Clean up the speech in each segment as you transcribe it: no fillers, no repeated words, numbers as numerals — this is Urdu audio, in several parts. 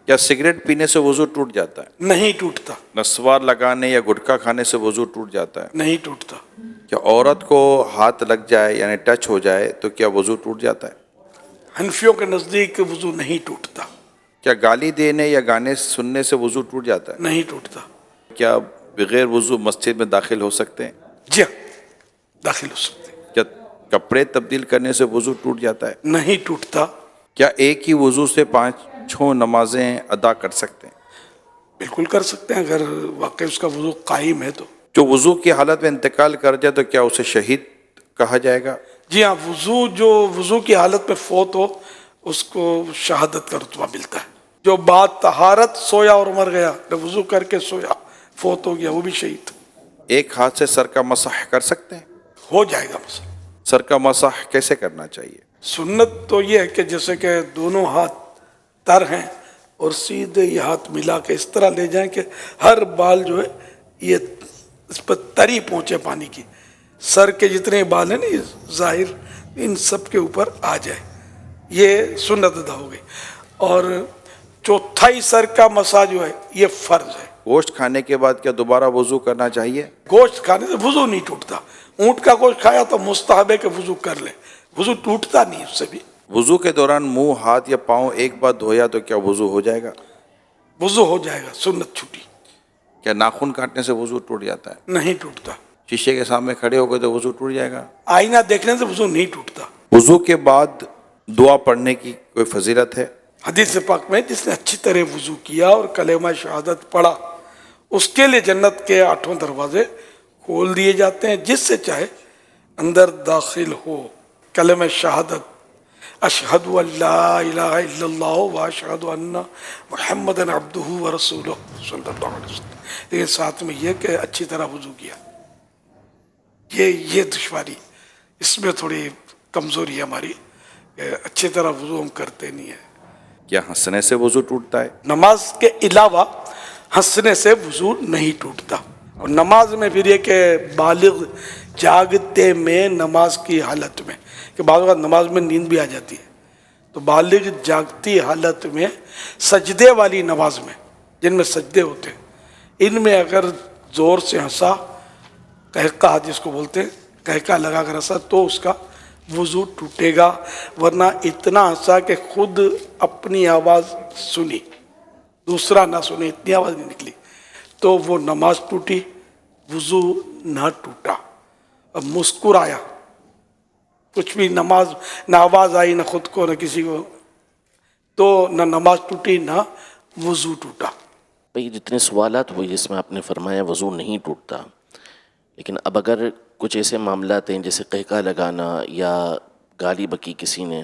کیا سگریٹ پینے سے وضو ٹوٹ جاتا ہے؟ نہیں ٹوٹتا، نسوار لگانے یا گٹکا کھانے سے وضو ٹوٹ جاتا ہے؟ نہیں ٹوٹتا۔ کیا عورت کو ہاتھ لگ جائے یعنی ٹچ ہو جائے تو کیا وضو ٹوٹ جاتا ہے؟ حنفیوں کے نزدیک وضو نہیں ٹوٹتا، کیا گالی دینے یا گانے سننے سے وضو ٹوٹ جاتا ہے؟ نہیں ٹوٹتا۔ کیا بغیر وضو مسجد میں داخل ہو سکتے ہیں؟ جی ہاں، داخل ہو سکتے ہیں۔ کیا کپڑے تبدیل کرنے سے وضو ٹوٹ جاتا ہے؟ نہیں ٹوٹتا، کیا ایک ہی وضو سے 5 نمازیں ادا کر سکتے ہیں؟ بالکل کر سکتے ہیں اگر واقعی اس کا وضو قائم ہے تو۔ جو وضو کی حالت میں انتقال کر جائے تو کیا اسے شہید کہا جائے گا؟ جی ہاں، جو وضو کی حالت میں فوت ہو اس کو شہادت کا رتبہ ملتا ہے۔ جو بعد طہارت سویا اور مر گیا، وضو کر کے سویا فوت ہو گیا، وہ بھی شہید ایک ہاتھ سے سر کا مسح کر سکتے ہیں؟ ہو جائے گا۔ مثلا سر کا مسح کیسے کرنا چاہیے؟ سنت تو یہ ہے کہ جیسے کہ دونوں ہاتھ تر ہیں اور سیدھے یہ ہاتھ ملا کے اس طرح لے جائیں کہ ہر بال جو ہے یہ اس پر تری پہنچے پانی کی، سر کے جتنے بال ہیں نا یہ ظاہر ان سب کے اوپر آ جائے، یہ سنت ادا ہو گئی۔ اور چوتھائی سر کا مسا جو ہے یہ فرض ہے۔ گوشت کھانے کے بعد کیا دوبارہ وضو کرنا چاہیے؟ گوشت کھانے سے وضو نہیں ٹوٹتا، اونٹ کا گوشت کھایا تو مستحب ہے کہ وضو کر لے، وضو ٹوٹتا نہیں اس سے بھی۔ وضو کے دوران منہ، ہاتھ یا پاؤں ایک بار دھویا تو کیا وضو ہو جائے گا؟ وضو ہو جائے گا، سنت چھٹی، کیا ناخن کاٹنے سے وضو ٹوٹ جاتا ہے؟ نہیں ٹوٹتا۔ شیشے کے سامنے کھڑے ہو گئے تو وضو ٹوٹ جائے گا؟ آئینہ دیکھنے سے وضو نہیں ٹوٹتا۔ وضو کے بعد دعا پڑھنے کی کوئی فضیلت ہے؟ حدیث پاک میں جس نے اچھی طرح وضو کیا اور کلمہ شہادت پڑھا اس کے لیے جنت کے 8 دروازے کھول دیے جاتے ہیں، جس سے چاہے اندر داخل ہو۔ کلمہ شہادت اشہد ان لا الہ الا اللہ و اشہد ان محمد عبدہ و رسولہ صلی اللہ علیہ وسلم، لیکن ساتھ میں یہ کہ اچھی طرح وضو کیا۔ یہ دشواری، اس میں تھوڑی کمزوری ہے ہماری کہ اچھی طرح وضو ہم کرتے نہیں ہیں۔ کیا ہنسنے سے وضو ٹوٹتا ہے؟ نماز کے علاوہ ہنسنے سے وضو نہیں ٹوٹتا۔ اور نماز میں پھر یہ کہ بالغ جاگتے میں نماز کی حالت میں، کہ بعض اوقات نماز میں نیند بھی آ جاتی ہے، تو بالغ جاگتی حالت میں سجدے والی نماز میں جن میں سجدے ہوتے ہیں، ان میں اگر زور سے ہنسا، قہقہ جس کو بولتے ہیں، قہقہ لگا کر ہنسا تو اس کا وضو ٹوٹے گا، ورنہ اتنا ہنسا کہ خود اپنی آواز سنی دوسرا نہ سنے، اتنی آواز نہیں نکلی تو وہ نماز ٹوٹی، وضو نہ ٹوٹا۔ اب مسکرایا، کچھ بھی نماز نہ آواز آئی نہ خود کو نہ کسی کو، تو نہ نماز ٹوٹی نہ وضو ٹوٹا۔ بھئی جتنے سوالات ہوئے جس میں آپ نے فرمایا وضو نہیں ٹوٹتا، لیکن اب اگر کچھ ایسے معاملات ہیں جیسے قہقہ لگانا یا گالی بکی کسی نے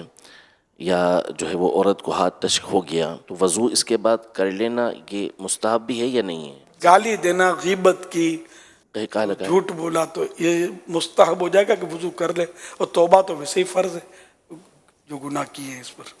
یا جو ہے وہ عورت کو ہاتھ ٹچ ہو گیا، تو وضو اس کے بعد کر لینا یہ مستحب بھی ہے یا نہیں ہے؟ گالی دینا، غیبت کی، قہقہ لگانا، جھوٹ بولا تو یہ مستحب ہو جائے گا کہ وضو کر لے، اور توبہ تو ویسے ہی فرض ہے جو گناہ کیے ہیں اس پر۔